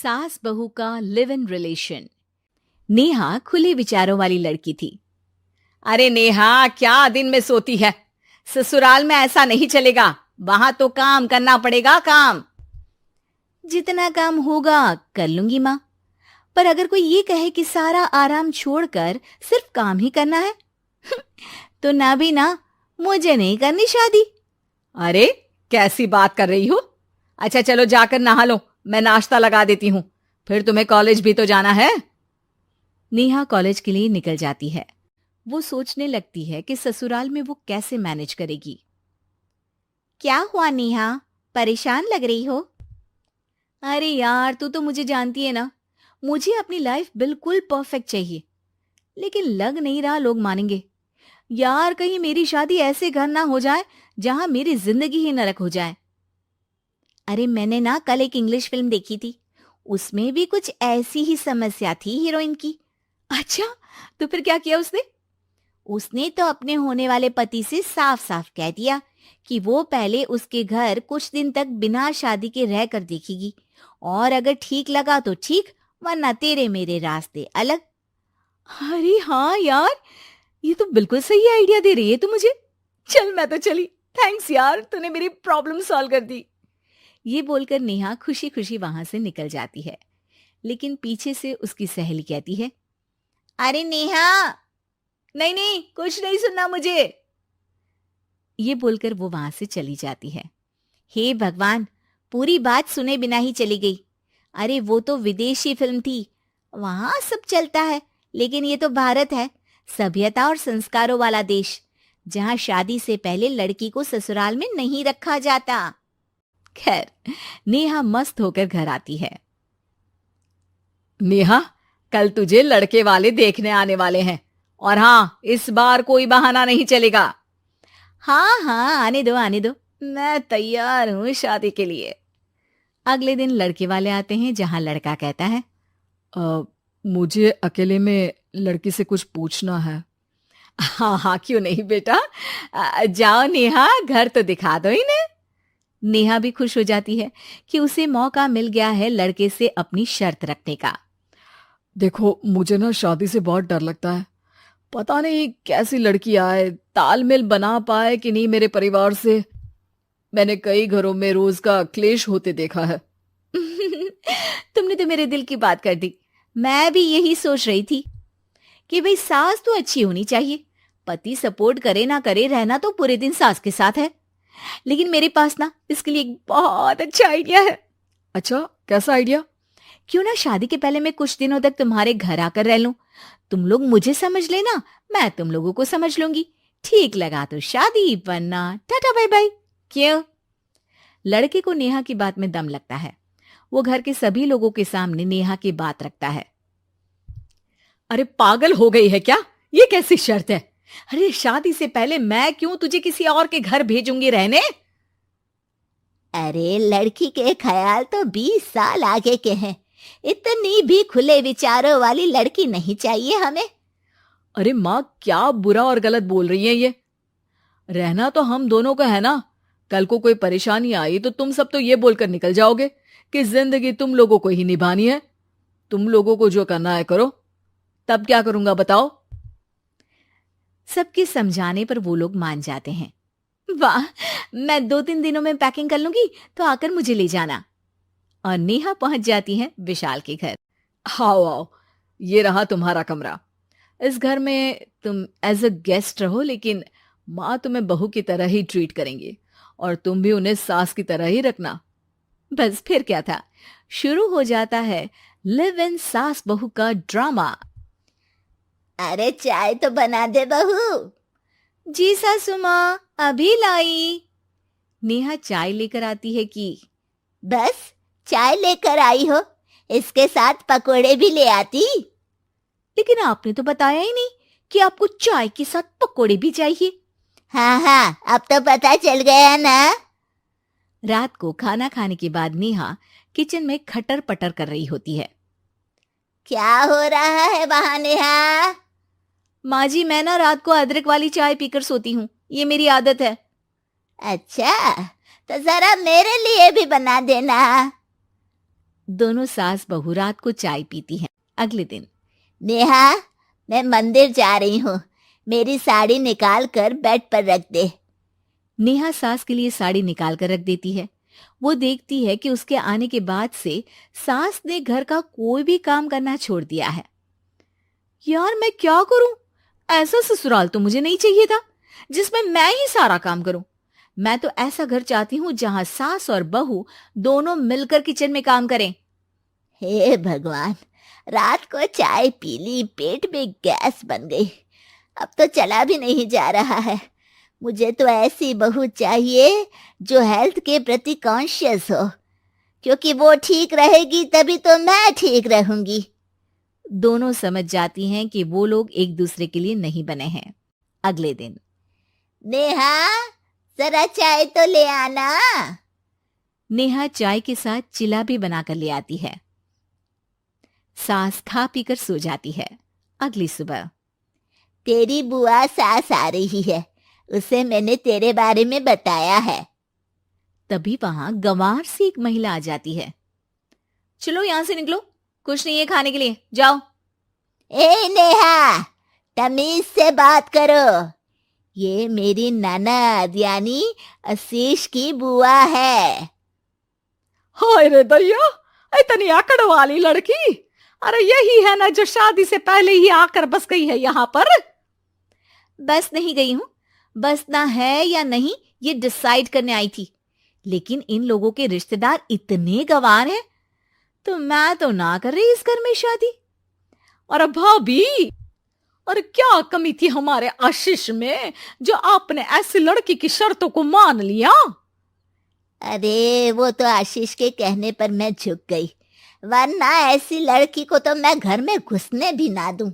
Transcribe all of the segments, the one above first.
सास बहू का लिव इन रिलेशन। नेहा खुले विचारों वाली लड़की थी। अरे नेहा, क्या दिन में सोती है? ससुराल में ऐसा नहीं चलेगा, वहां तो काम करना पड़ेगा। काम जितना काम होगा कर लूंगी माँ, पर अगर कोई ये कहे कि सारा आराम छोड़कर सिर्फ काम ही करना है तो ना भी ना, मुझे नहीं करनी शादी। अरे कैसी बात कर रही हो? अच्छा चलो जाकर नहा लो, मैं नाश्ता लगा देती हूँ, फिर तुम्हें कॉलेज भी तो जाना है। नेहा कॉलेज के लिए निकल जाती है। वो सोचने लगती है कि ससुराल में वो कैसे मैनेज करेगी। क्या हुआ नेहा, परेशान लग रही हो? अरे यार, तू तो मुझे जानती है ना, मुझे अपनी लाइफ बिल्कुल परफेक्ट चाहिए, लेकिन लग नहीं रहा लोग मानेंगे। यार, कहीं मेरी शादी ऐसे घर ना हो जाए जहां मेरी जिंदगी ही नरक हो जाए। अरे मैंने ना कल एक इंग्लिश फिल्म देखी थी, उसमें भी कुछ ऐसी ही समस्या थी हीरोइन की। अच्छा, तो फिर क्या किया उसने? उसने तो अपने होने वाले पति से साफ साफ कह दिया कि वो पहले उसके घर कुछ दिन तक बिना शादी के रह कर देखेगी, और अगर ठीक लगा तो ठीक, वरना तेरे मेरे रास्ते अलग। अरे हाँ यार, ये तो बिल्कुल सही आइडिया दे रही है तू मुझे। चल मैं तो चली, थैंक्स यार, तूने मेरी प्रॉब्लम सॉल्व कर दी। ये बोलकर नेहा खुशी खुशी वहां से निकल जाती है, लेकिन पीछे से उसकी सहेली कहती है, अरे नेहा, नहीं नहीं, कुछ नहीं सुनना मुझे। ये बोलकर वो वहां से चली जाती है। हे भगवान, पूरी बात सुने बिना ही चली गई। अरे वो तो विदेशी फिल्म थी, वहां सब चलता है, लेकिन ये तो भारत है, सभ्यता और संस्कारों वाला देश, जहां शादी से पहले लड़की को ससुराल में नहीं रखा जाता। खैर, नेहा मस्त होकर घर आती है। नेहा, कल तुझे लड़के वाले देखने आने वाले हैं, और हाँ, इस बार कोई बहाना नहीं चलेगा। हाँ हाँ, आने दो आने दो, मैं तैयार हूं शादी के लिए। अगले दिन लड़के वाले आते हैं, जहां लड़का कहता है, मुझे अकेले में लड़की से कुछ पूछना है। हाँ हाँ, क्यों नहीं बेटा, जाओ नेहा, घर तो दिखा दो इन्हें। नेहा भी खुश हो जाती है कि उसे मौका मिल गया है लड़के से अपनी शर्त रखने का। देखो, मुझे ना शादी से बहुत डर लगता है, पता नहीं कैसी लड़की आए, तालमेल बना पाए कि नहीं मेरे परिवार से। मैंने कई घरों में रोज का क्लेश होते देखा है। तुमने तो मेरे दिल की बात कर दी। मैं भी यही सोच रही थी कि भाई सास तो अच्छी होनी चाहिए, पति सपोर्ट करे ना करे, रहना तो पूरे दिन सास के साथ है। लेकिन मेरे पास ना इसके लिए एक बहुत अच्छा आइडिया है। अच्छा, कैसा आइडिया? क्यों ना शादी के पहले मैं कुछ दिनों तक तुम्हारे घर आकर रह लूं, तुम लोग मुझे समझ लेना, मैं तुम लोगों को समझ लूंगी। ठीक लगा तो शादी, वरना टाटा बाय बाय। क्यों? लड़के को नेहा की बात में दम लगता है। वो घर के सभी लोगों के सामने नेहा की बात रखता है। अरे पागल हो गई है क्या? ये कैसी शर्त है? अरे शादी से पहले मैं क्यों तुझे किसी और के घर भेजूंगी रहने? अरे लड़की के ख्याल तो 20 साल आगे के हैं, इतनी भी खुले विचारों वाली लड़की नहीं चाहिए हमें। अरे माँ, क्या बुरा और गलत बोल रही है ये? रहना तो हम दोनों का है ना। कल को कोई परेशानी आई तो तुम सब तो ये बोलकर निकल जाओगे कि जिंदगी तुम लोगों को ही निभानी है। तुम लोगों को जो करना है करो, तब क्या करूंगा बताओ? सबके समझाने पर वो लोग मान जाते हैं। वाह, मैं 2-3 दिनों में पैकिंग कर लूंगी, तो आकर मुझे ले जाना। और नेहा पहुंच जाती है विशाल के घर। आओ आओ, ये रहा तुम्हारा कमरा। इस घर में तुम एज अ गेस्ट रहो, लेकिन माँ तुम्हें बहू की तरह ही ट्रीट करेंगी, और तुम भी उन्हें सास की तरह ही रखना। बस फिर क्या था, शुरू हो जाता है लिव इन सास बहू का ड्रामा। अरे चाय तो बना दे बहू। जी सासू माँ, अभी लाई। नेहा चाय लेकर आती है कि बस चाय लेकर आई हो, इसके साथ पकोड़े भी ले आती। लेकिन आपने तो बताया ही नहीं कि आपको चाय के साथ पकोड़े भी चाहिए। हाँ हाँ, अब तो पता चल गया ना। रात को खाना खाने के बाद नेहा किचन में खटर पटर कर रही होती है। क्या हो रहा है वहां नेहा? माँ जी, मैं ना रात को अदरक वाली चाय पीकर सोती हूँ, ये मेरी आदत है। अच्छा, तो जरा मेरे लिए भी बना देना। दोनों सास बहू रात को चाय पीती हैं। अगले दिन, नेहा, मैं मंदिर जा रही हूँ, मेरी साड़ी निकाल कर बेड पर रख दे। नेहा सास के लिए साड़ी निकाल कर रख देती है। वो देखती है कि उसके आने के बाद से सास ने घर का कोई भी काम करना छोड़ दिया है। यार मैं क्या करूं? ऐसा ससुराल तो मुझे नहीं चाहिए था जिसमें मैं ही सारा काम करूं। मैं तो ऐसा घर चाहती हूं जहां सास और बहू दोनों मिलकर किचन में काम करें। हे भगवान, रात को चाय पी ली, पेट में गैस बन गई, अब तो चला भी नहीं जा रहा है। मुझे तो ऐसी बहू चाहिए जो हेल्थ के प्रति कॉन्शियस हो, क्योंकि वो ठीक रहेगी तभी तो मैं ठीक रहूंगी। दोनों समझ जाती हैं कि वो लोग एक दूसरे के लिए नहीं बने हैं। अगले दिन, नेहा, जरा चाय तो ले आना। नेहा चाय के साथ चिला भी बनाकर ले आती है। सास खा पीकर सो जाती है। अगली सुबह, तेरी बुआ सास आ रही है, उसे मैंने तेरे बारे में बताया है। तभी वहां गंवार से एक महिला आ जाती है। चलो यहां से निकलो, कुछ नहीं है खाने के लिए, जाओ। ए नेहा, तमीज से बात करो, ये मेरी ननद यानी आशीष की बुआ है। हाय रे दैया, इतनी आकड़ वाली लड़की! अरे यही है ना जो शादी से पहले ही आकर बस गई है यहाँ पर। बस नहीं गई हूं, बसना है या नहीं ये डिसाइड करने आई थी, लेकिन इन लोगों के रिश्तेदार इतने गंवार हैं तो मैं तो ना कर रही इस घर में शादी। अरे भाभी, और क्या कमी थी हमारे आशीष में जो आपने ऐसी लड़की की शर्तों को मान लिया? अरे वो तो आशीष के कहने पर मैं झुक गई, वरना ऐसी लड़की को तो मैं घर में घुसने भी ना दूं।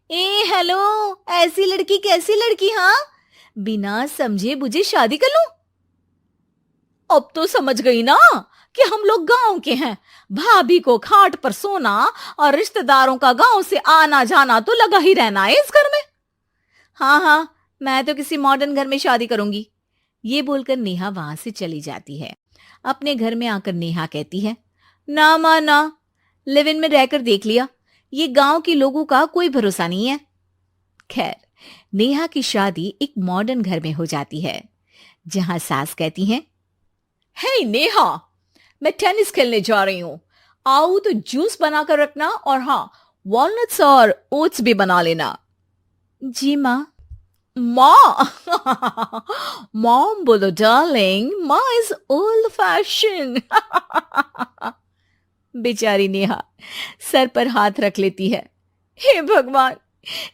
ए हेलो, ऐसी लड़की कैसी लड़की? हाँ, बिना समझे बुझे शादी कर लूं? अब तो समझ गई ना कि हम लोग गांव के हैं। भाभी को खाट पर सोना और रिश्तेदारों का गांव से आना जाना तो लगा ही रहना है इस घर में। हाँ हाँ, मैं तो किसी मॉडर्न घर में शादी करूंगी। ये बोलकर नेहा वहां से चली जाती है। अपने घर में आकर नेहा कहती है, ना मां ना, लिव इन में रहकर देख लिया, ये गांव के लोगों का कोई भरोसा नहीं है। खैर, नेहा की शादी एक मॉडर्न घर में हो जाती है, जहां सास कहती हैं, हे नेहा, मैं टेनिस खेलने जा रही हूं, आओ तो जूस बनाकर रखना, और हाँ, वॉलनट्स और ओट्स भी बना लेना। जी माँ। माँ मॉम बोलो डार्लिंग, माँ इज ओल्ड फैशन। बेचारी नेहा सर पर हाथ रख लेती है। हे भगवान,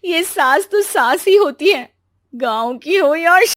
ये सास तो सास ही होती है, गांव की हो या